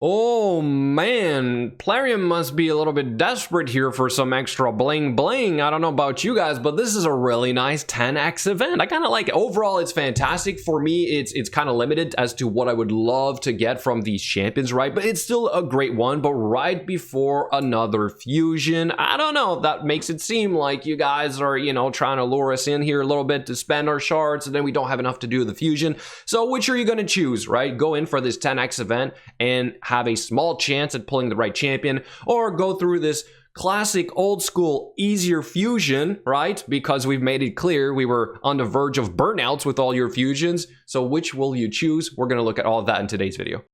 Oh man, Plarium must be a little bit desperate here for some extra bling bling. I don't know about you guys, but this is a really nice 10x event. I kind of like it. Overall, it's fantastic. For me, it's kind of limited as to what I would love to get from these champions, right? But it's still a great one. But right before another fusion, I don't know, that makes it seem like you guys are, you know, trying to lure us in here a little bit to spend our shards, and then we don't have enough to do the fusion. So which are you going to choose, right? Go in for this 10x event and have a small chance at pulling the right champion, or go through this classic old school easier fusion, right? Because we've made it clear we were on the verge of burnouts with all your fusions. So which will you choose? We're going to look at all of that in today's video.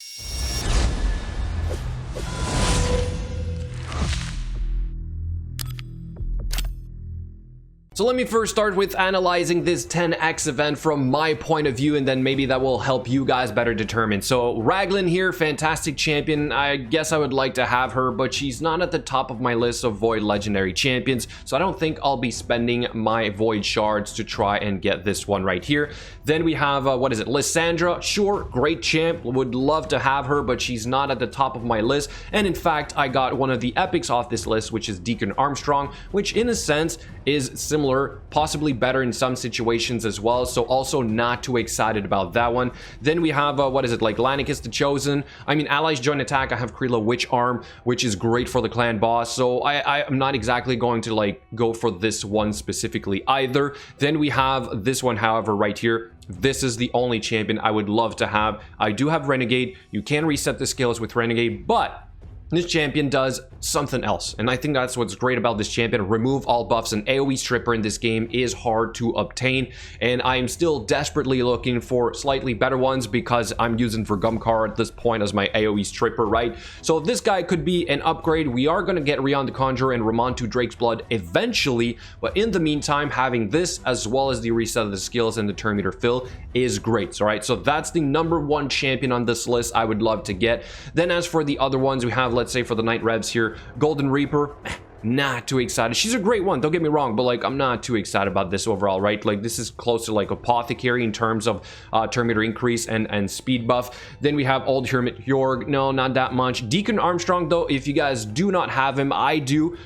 So let me first start with analyzing this 10x event from my point of view, and then maybe that will help you guys better determine. So Raglan here, fantastic champion. I guess I would like to have her, but she's not at the top of my list of Void Legendary champions, so I don't think I'll be spending my Void shards to try and get this one right here. Then we have, what is it, Lysandra. Sure, great champ, would love to have her, but she's not at the top of my list. And in fact, I got one of the epics off this list, which is Deacon Armstrong, which in a sense is similar, possibly better in some situations as well, so also not too excited about that one. Then we have what is it, like Lanicus the Chosen. I mean, allies join attack. I have Krila Witch Arm, which is great for the clan boss, so I'm not exactly going to like go for this one specifically either. Then we have this one, however, right here. This is the only champion I would love to have. I do have Renegade. You can reset the skills with Renegade, but this champion does something else, and I think that's what's great about this champion. Remove all buffs. An AoE stripper in this game is hard to obtain, and I'm still desperately looking for slightly better ones because I'm using Vergumcar at this point as my AoE stripper, right? So this guy could be an upgrade. We are going to get Rion the Conjurer and Ramontu Drake's Blood eventually, but in the meantime, having this as well as the reset of the skills and the turn meter fill is great. All right, so that's the #1 champion on this list I would love to get. Then as for the other ones, we have, let's say for the Night Revs here, Golden Reaper. Not too excited. She's a great one, don't get me wrong, but like I'm not too excited about this overall, right? Like this is close to like Apothecary in terms of turn meter increase and speed buff. Then we have Old Hermit Jorg. No, not that much. Deacon Armstrong though, if you guys do not have him, I do,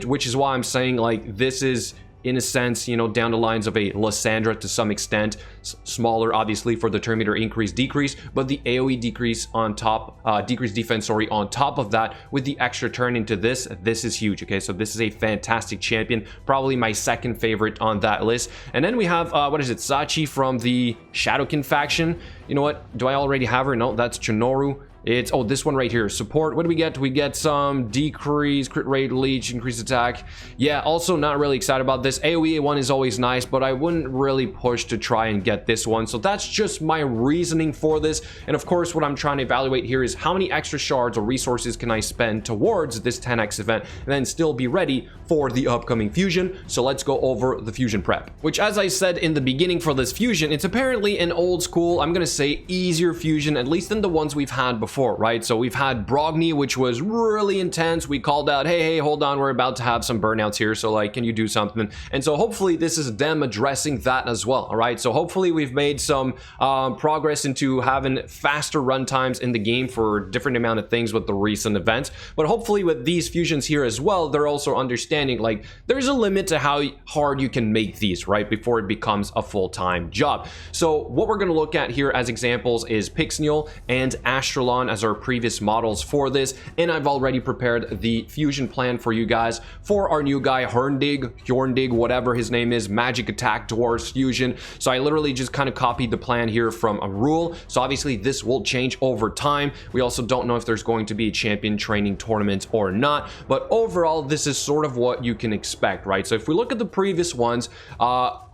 which is why I'm saying like this is in a sense, you know, down the lines of a Lysandra to some extent. Smaller, obviously, for the turn meter increase decrease, but the AoE decrease on top, decrease defense, sorry, on top of that with the extra turn into this is huge. Okay, so this is a fantastic champion, probably my second favorite on that list. And then we have, what is it, Sachi from the Shadowkin faction. You know what, do I already have her? No, that's Chinoru. It's, oh, this one right here, support. What do we get? We get some decrease, crit rate, leech, increased attack. Yeah, also not really excited about this. AoE one is always nice, but I wouldn't really push to try and get this one. So that's just my reasoning for this. And of course, what I'm trying to evaluate here is how many extra shards or resources can I spend towards this 10x event and then still be ready for the upcoming fusion. So let's go over the fusion prep, which, as I said in the beginning for this fusion, it's apparently an old school, I'm going to say easier fusion, at least than the ones we've had before, right? So we've had Brogni, which was really intense. We called out, hey, hold on, we're about to have some burnouts here, so like, can you do something? And so hopefully this is them addressing that as well. All right, so hopefully we've made some progress into having faster run times in the game for different amount of things with the recent events. But hopefully with these fusions here as well, they're also understanding like there's a limit to how hard you can make these, right, before it becomes a full-time job. So what we're going to look at here as examples is Pixnial and Astralon as our previous models for this, and I've already prepared the fusion plan for you guys for our new guy Hurndig, whatever his name is, magic attack dwarves fusion. So I literally just kind of copied the plan here from a rule. So obviously this will change over time. We also don't know if there's going to be a champion training tournament or not, but overall this is sort of what you can expect, right? So if we look at the previous ones,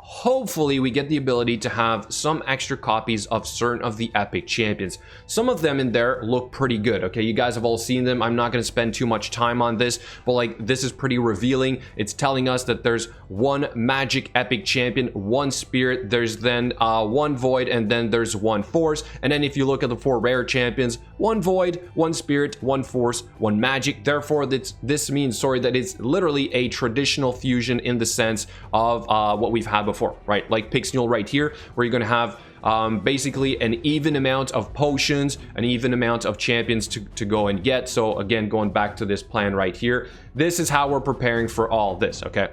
hopefully we get the ability to have some extra copies of certain of the epic champions. Some of them in there look pretty good. Okay, you guys have all seen them. I'm not going to spend too much time on this, but like this is pretty revealing. It's telling us that there's one magic epic champion, one spirit, there's then one void, and then there's one force. And then if you look at the 4 rare champions, one void, one spirit, one force, one magic. Therefore this means, sorry, that it's literally a traditional fusion in the sense of what we've had before, right? Like Pixnial right here, where you're going to have basically an even amount of potions, an even amount of champions to go and get. So again, going back to this plan right here, this is how we're preparing for all this, okay?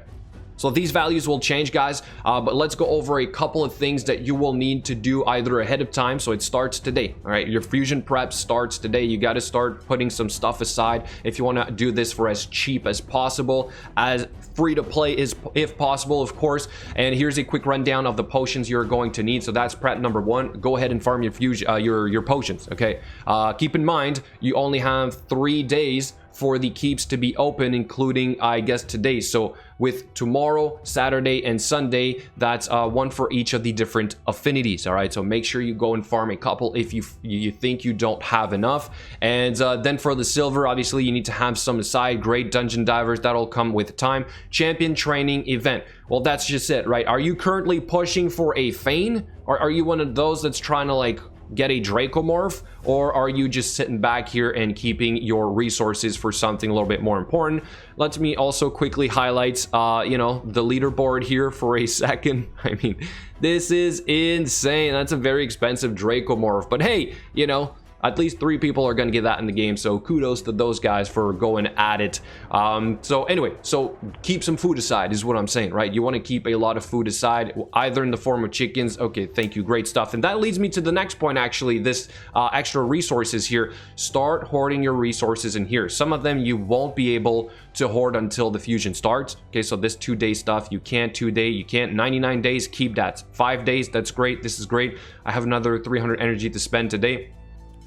So these values will change, guys, but let's go over a couple of things that you will need to do either ahead of time. So it starts today, all right? Your fusion prep starts today. You got to start putting some stuff aside if you want to do this for as cheap as possible, as free to play is if possible, of course. And here's a quick rundown of the potions you're going to need. So that's prep number 1. Go ahead and farm your fusion, your potions, okay? Keep in mind, you only have 3 days for the keeps to be open, including, I guess, today. So with tomorrow, Saturday, and Sunday, that's 1 for each of the different affinities, all right? So make sure you go and farm a couple if you think you don't have enough. And then for the silver, obviously, you need to have some aside. Great dungeon divers, that'll come with time. Champion training event. Well, that's just it, right? Are you currently pushing for a Fane? Or are you one of those that's trying to, like, get a Dracomorph, or are you just sitting back here and keeping your resources for something a little bit more important? Let me also quickly highlight, you know, the leaderboard here for a second. I mean, this is insane. That's a very expensive Dracomorph, but hey, you know, at least 3 people are going to get that in the game, so kudos to those guys for going at it. So anyway, so keep some food aside is what I'm saying, right? You want to keep a lot of food aside, either in the form of chickens. Okay, thank you, great stuff. And that leads me to the next point, actually, this extra resources here. Start hoarding your resources in here. Some of them you won't be able to hoard until the fusion starts. Okay, so this 2-day stuff, you can't 2-day, you can't 99 days, keep that. 5 days, that's great, this is great. I have another 300 energy to spend today.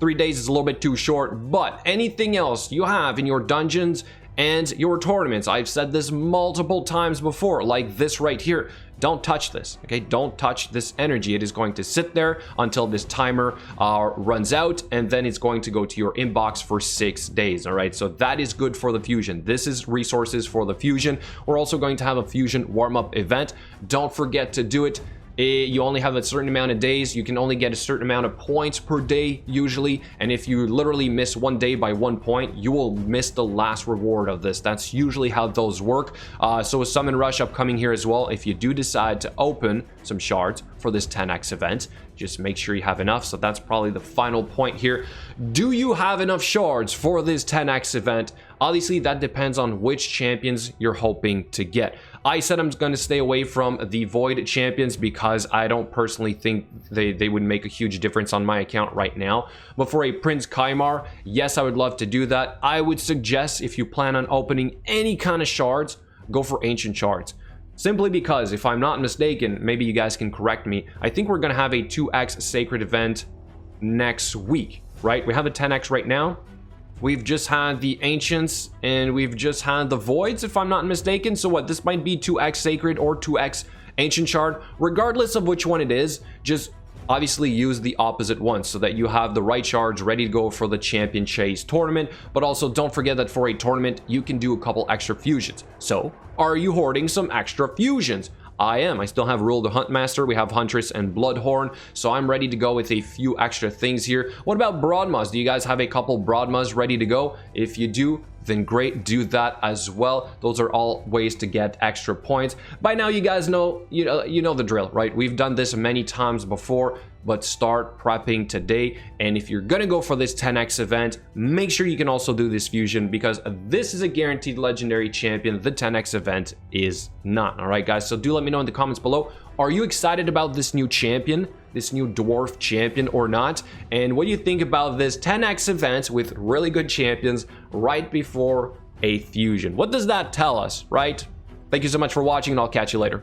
3 days is a little bit too short, but anything else you have in your dungeons and your tournaments, I've said this multiple times before, like this right here, don't touch this, okay? Don't touch this energy. It is going to sit there until this timer runs out, and then it's going to go to your inbox for 6 days, all right? So that is good for the fusion. This is resources for the fusion. We're also going to have a fusion warm-up event. Don't forget to do it. You only have a certain amount of days. You can only get a certain amount of points per day usually, and if you literally miss 1 day by 1 point, you will miss the last reward of this. That's usually how those work. So a summon rush upcoming here as well. If you do decide to open some shards for this 10x event, just make sure you have enough. So that's probably the final point here. Do you have enough shards for this 10x event? Obviously, that depends on which champions you're hoping to get. I said I'm going to stay away from the Void champions because I don't personally think they would make a huge difference on my account right now. But for a Prince Kaimar, yes, I would love to do that. I would suggest if you plan on opening any kind of shards, go for Ancient Shards. Simply because, if I'm not mistaken, maybe you guys can correct me, I think we're going to have a 2x Sacred event next week, right? We have a 10x right now. We've just had the Ancients, and we've just had the Voids, if I'm not mistaken. So what, this might be 2x Sacred or 2x Ancient Shard. Regardless of which one it is, just obviously use the opposite one so that you have the right shards ready to go for the Champion Chase tournament. But also don't forget that for a tournament, you can do a couple extra fusions. So are you hoarding some extra fusions? I am. I still have Rule the Huntmaster. We have Huntress and Bloodhorn. So I'm ready to go with a few extra things here. What about Broadmas? Do you guys have a couple Broadmas ready to go? If you do, then great, do that as well. Those are all ways to get extra points. By now, you guys know, you know the drill, right? We've done this many times before, but start prepping today. And if you're gonna go for this 10x event, make sure you can also do this fusion, because this is a guaranteed legendary champion. The 10x event is not. All right, guys, so do let me know in the comments below. Are you excited about this new champion, this new dwarf champion, or not? And what do you think about this 10x event with really good champions right before a fusion? What does that tell us, right? Thank you so much for watching, and I'll catch you later.